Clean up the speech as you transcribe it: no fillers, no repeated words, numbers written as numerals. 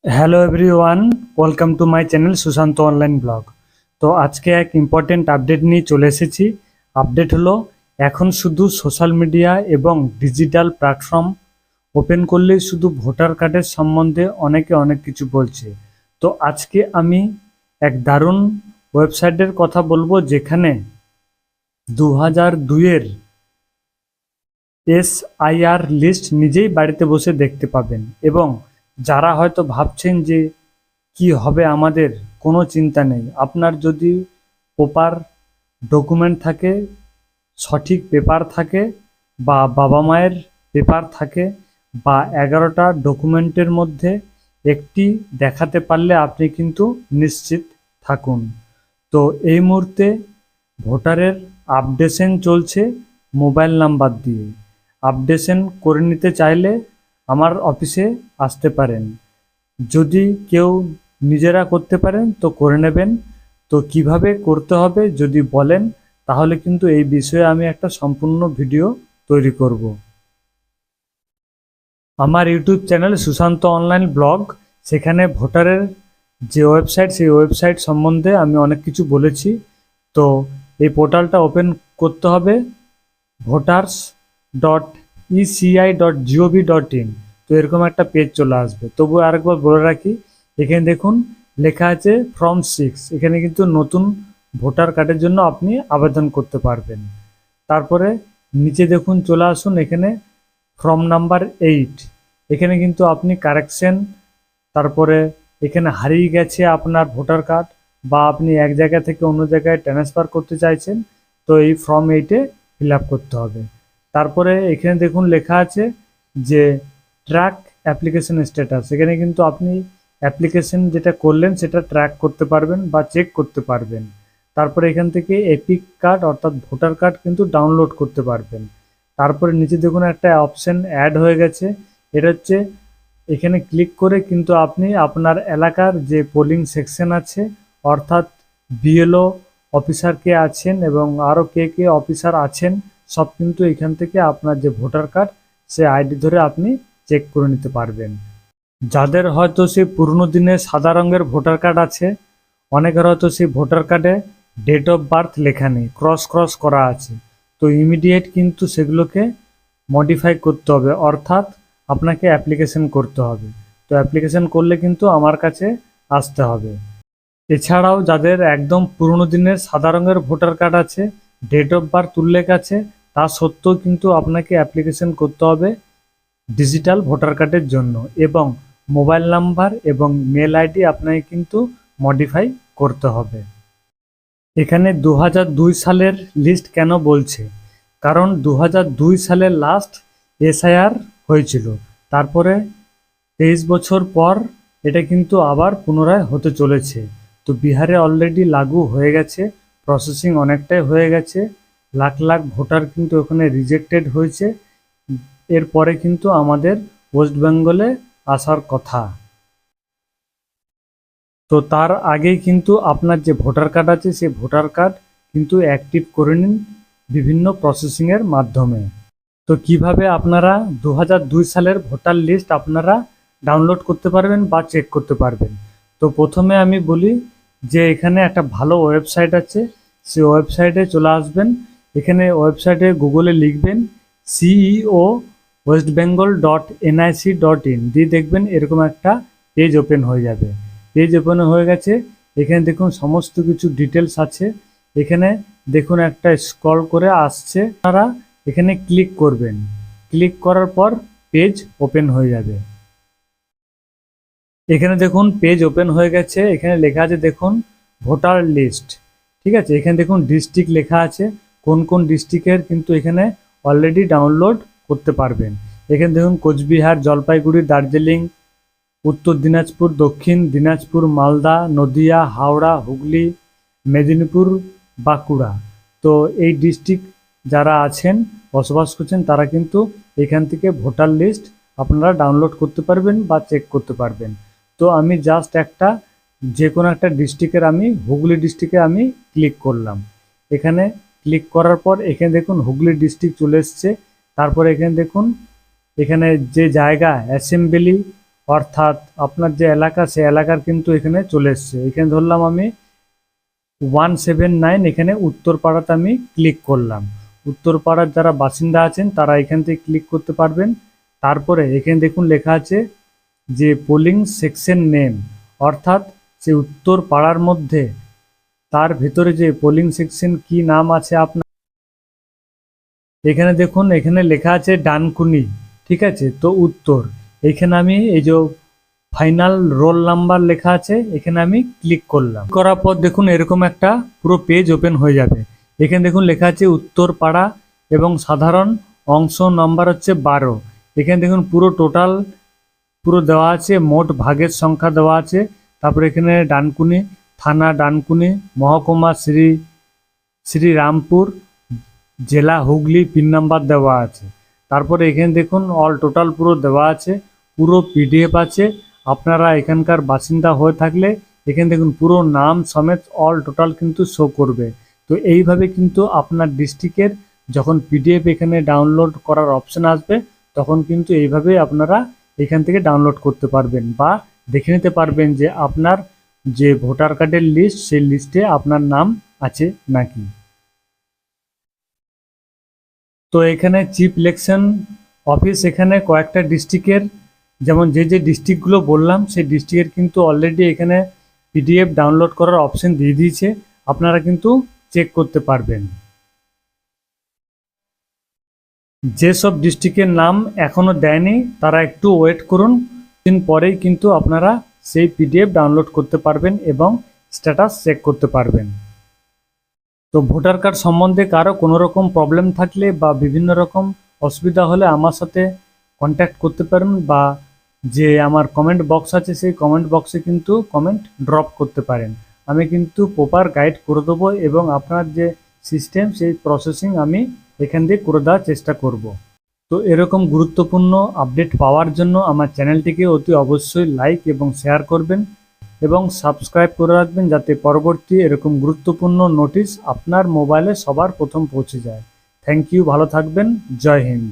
Hello everyone, welcome to my channel Sushanta online blog. তো আজকে এক ইম্পর্টেন্ট আপডেট নিয়ে চলে এসেছি। আপডেট হলো, এখন শুধু সোশ্যাল মিডিয়া এবং ডিজিটাল প্ল্যাটফর্ম ওপেন করলেই শুধু ভোটার কার্ডের সম্বন্ধে অনেকে অনেক কিছু বলছে। তো আজকে আমি এক দারুণ ওয়েবসাইটের কথা বলবো, যেখানে 2002-এর এসআইআর লিস্ট নিজেই বাড়িতে বসে দেখতে পাবেন। এবং যারা হয়তো ভাবছেন যে কি হবে আমাদের, কোনো চিন্তা নেই। আপনার যদি প্রপার ডকুমেন্ট থাকে, সঠিক পেপার থাকে, বা বাবা মায়ের পেপার থাকে, বা 11টা ডকুমেন্টের মধ্যে একটি দেখাতে পারলে আপনি কিন্তু নিশ্চিত থাকুন। তো এই মুহূর্তে ভোটারের আপডেশন চলছে মোবাইল নাম্বার দিয়ে। আপডেশন করে নিতে চাইলে আমার অফিসে আসতে পারেন। যদি কেউ নিজেরা করতে পারেন তো করে নেবেন। তো কিভাবে করতে হবে যদি বলেন, তাহলে কিন্তু এই বিষয়ে আমি একটা সম্পূর্ণ ভিডিও তৈরি করব। আমার YouTube channel Sushanta online blog, সেখানে ভোটারের যে ওয়েবসাইট, সেই ওয়েবসাইট সম্বন্ধে আমি অনেক কিছু বলেছি। তো এই পোর্টালটা ওপেন করতে হবে voters.eci.gov.in। তো এরকম একটা পেজ চলে আসবে। তবু আরেকবার বলে রাখি, এখানে দেখুন লেখা আছে ফর্ম 6। এখানে কিন্তু নতুন ভোটার কার্ডের জন্য আপনি আবেদন করতে পারবেন। তারপরে নিচে দেখুন চলে আসুন, এখানে ফর্ম নাম্বার 8। এখানে কিন্তু আপনি কারেকশন, তারপরে এখানে হারিয়ে গেছে আপনার ভোটার কার্ড, বা আপনি এক জায়গা থেকে অন্য জায়গায় ট্রান্সফার করতে চাইছেন, তো এই ফর্ম 8-এ ফিল আপ করতে হবে। তারপরে এখানে দেখুন লেখা আছে যে ট্র্যাক অ্যাপ্লিকেশন স্ট্যাটাস। এখানে কিন্তু আপনি অ্যাপ্লিকেশন যেটা করলেন সেটা ট্র্যাক করতে পারবেন বা চেক করতে পারবেন। তারপরে এখান থেকে এপিক কার্ড অর্থাৎ ভোটার কার্ড কিন্তু ডাউনলোড করতে পারবেন। তারপরে নিচে দেখুন একটা অপশন অ্যাড হয়ে গেছে। এটা হচ্ছে, এখানে ক্লিক করে কিন্তু আপনি আপনার এলাকার যে পোলিং সেকশন আছে, অর্থাৎ বিএলও অফিসার কে আছেন এবং আরও কে কে অফিসার আছেন, সব কিন্তু এখান থেকে আপনার যে ভোটার কার্ড, সে আইডি ধরে আপনি চেক করে নিতে পারবেন। যাদের হয়তো সেই পুরনো দিনের সাদা রঙের ভোটার কার্ড আছে, অনেকের হয়তো সেই ভোটার কার্ডে ডেট অফ বার্থ লেখা নেই, ক্রস ক্রস করা আছে। তো ইমিডিয়েট কিন্তু সেগুলোকে মডিফাই করতে হবে, অর্থাৎ আপনাকে অ্যাপ্লিকেশন করতে হবে। তো অ্যাপ্লিকেশন করলে কিন্তু আমার কাছে আসতে হবে। এছাড়াও যাদের একদম পুরনো দিনের সাদা রঙের ভোটার কার্ড আছে, ডেট অফ বার্থ উল্লেখ আছে, তা সত্ত্বেও কিন্তু আপনাকে অ্যাপ্লিকেশন করতে হবে ডিজিটাল ভোটার কার্ডের জন্য। এবং মোবাইল নাম্বার এবং মেল আইডি আপনাকে কিন্তু মডিফাই করতে হবে। এখানে 2002 সালের লিস্ট কেন বলছে? কারণ 2002 সালে লাস্ট এসআইআর হয়েছিল। তারপরে 23 বছর পর এটা কিন্তু আবার পুনরায় হতে চলেছে। তো বিহারে অলরেডি লাগু হয়ে গেছে, প্রসেসিং অনেকটাই হয়ে গেছে, লাখ লাখ ভোটার কিন্তু ওখানে রিজেক্টেড হয়েছে। এরপরে কিন্তু আমাদের ওয়েস্ট বেঙ্গলে আসার কথা। তো তার আগেই কিন্তু আপনার যে ভোটার কার্ড আছে, সেই ভোটার কার্ড কিন্তু অ্যাক্টিভ করে নিন বিভিন্ন প্রসেসিংয়ের মাধ্যমে। তো কিভাবে আপনারা 2002 সালের ভোটার লিস্ট আপনারা ডাউনলোড করতে পারবেন বা চেক করতে পারবেন? তো প্রথমে আমি বলি যে এখানে একটা ভালো ওয়েবসাইট আছে, সেই ওয়েবসাইটে চলে আসবেন। এখানে ওয়েবসাইটে গুগলে লিখবেন CEO-westbengal.nic.in, দিয়ে দেখবেন এরকম একটা পেজ ওপেন হয়ে যাবে। পেজ ওপেন হয়ে গেছে। এখানে দেখুন সমস্ত কিছু ডিটেলস আছে। এখানে দেখুন একটা স্ক্রল করে আসছে, আপনারা এখানে ক্লিক করবেন। ক্লিক করার পর পেজ ওপেন হয়ে যাবে। এখানে দেখুন পেজ ওপেন হয়ে গেছে। এখানে লেখা আছে দেখুন ভোটার লিস্ট, ঠিক আছে। এখানে দেখুন ডিস্ট্রিক্ট লেখা আছে, কোন কোন ডিস্ট্রিক্টের কিন্তু এখানে অলরেডি ডাউনলোড করতে পারবেন। এখানে দেখুন কোচবিহার, জলপাইগুড়ি, দার্জিলিং, উত্তর দিনাজপুর, দক্ষিণ দিনাজপুর, মালদা, নদিয়া, হাওড়া, হুগলি, মেদিনীপুর, বাঁকুড়া। তো এই ডিস্ট্রিক্ট যারা আছেন, বসবাস করছেন, তারা কিন্তু এখান থেকে ভোটার লিস্ট আপনারা ডাউনলোড করতে পারবেন বা চেক করতে পারবেন। তো আমি জাস্ট একটা যে কোনো একটা ডিস্ট্রিক্টের, আমি হুগলি ডিস্ট্রিক্টে আমি ক্লিক করলাম। এখানে ক্লিক করার পর এখানে দেখুন হুগলি ডিস্ট্রিক্ট চলে এসছে। তারপরে এখানে দেখুন, এখানে যে জায়গা অ্যাসেম্বলি অর্থাৎ আপনার যে এলাকা সে এলাকার কিন্তু এখানে চলে এসছে। এখানে ধরলাম আমি 179, এখানে উত্তরপাড়াতে আমি ক্লিক করলাম। উত্তরপাড়ার যারা বাসিন্দা আছেন তারা এখান থেকে ক্লিক করতে পারবেন। তারপরে এখানে দেখুন লেখা আছে যে পোলিং সেকশন নেম, অর্থাৎ সে উত্তরপাড়ার মধ্যে তার ভেতরে যে পোলিং সেকশন কি নাম আছে আপনার, এখানে দেখুন এখানে লেখা আছে ডানকুনি, ঠিক আছে। তো উত্তর, এখানে আমি এই যে ফাইনাল রোল নাম্বার লেখা আছে এখানে আমি ক্লিক করলাম। করার পর দেখুন এরকম একটা পুরো পেজ ওপেন হয়ে যাবে। এখানে দেখুন লেখা আছে উত্তরপাড়া এবং সাধারণ অংশ নাম্বার হচ্ছে 12। এখানে দেখুন পুরো টোটাল পুরো দেওয়া আছে, মোট ভাগের সংখ্যা দেওয়া আছে। তারপরে এখানে ডানকুনি থানা, ডানকুনি মহকুমা শ্রীরামপুর, জেলা হুগলি, পিন নাম্বার দেওয়া আছে। তারপরে এখানে দেখুন অল টোটাল পুরো দেওয়া আছে, পুরো পিডিএফ আছে। আপনারা এখানকার বাসিন্দা হয়ে থাকলে এখানে দেখুন পুরো নাম সমেত অল টোটাল কিন্তু শো করবে। তো এইভাবে কিন্তু আপনার ডিস্ট্রিক্টের যখন পিডিএফ এখানে ডাউনলোড করার অপশন আসবে তখন কিন্তু এইভাবে আপনারা এখান থেকে ডাউনলোড করতে পারবেন বা দেখে নিতে পারবেন যে আপনার যে ভোটার কার্ডের লিস্ট সেই লিস্টে আপনার নাম আছে নাকি। তো এখানে চিফ ইলেকশন অফিস এখানে কয়েকটা ডিস্ট্রিক্টের, যেমন যে যে ডিস্ট্রিক্টগুলো বললাম সেই ডিস্ট্রিক্টের কিন্তু অলরেডি এখানে পিডিএফ ডাউনলোড করার অপশন দিয়ে দিয়েছে, আপনারা কিন্তু চেক করতে পারবেন। যেসব ডিস্ট্রিক্টের নাম এখনও দেয়নি তারা একটু ওয়েট করুন, দিন পরেই কিন্তু আপনারা সেই পিডিএফ ডাউনলোড করতে পারবেন এবং স্ট্যাটাস চেক করতে পারবেন। তো ভোটার কার্ড সম্বন্ধে কারো কোনো রকম প্রবলেম থাকলে বা বিভিন্ন রকম অসুবিধা হলে আমার সাথে কন্ট্যাক্ট করতে পারেন, বা যে আমার কমেন্ট বক্স আছে সেই কমেন্ট বক্সে কিন্তু কমেন্ট ড্রপ করতে পারেন। আমি কিন্তু প্রপার গাইড করে দেবো এবং আপনার যে সিস্টেম সেই প্রসেসিং আমি এখান দিয়ে করে দেওয়ার চেষ্টা করব। তো এরকম গুরুত্বপূর্ণ আপডেট পাওয়ার জন্য আমার চ্যানেলটিকে অতি অবশ্যই লাইক এবং শেয়ার করবেন এবং সাবস্ক্রাইব করে রাখবেন যাতে পরবর্তী এরকম গুরুত্বপূর্ণ নোটিশ আপনার মোবাইলে সবার প্রথম পৌঁছে যায়। থ্যাংক ইউ, ভালো থাকবেন, জয় হিন্দ।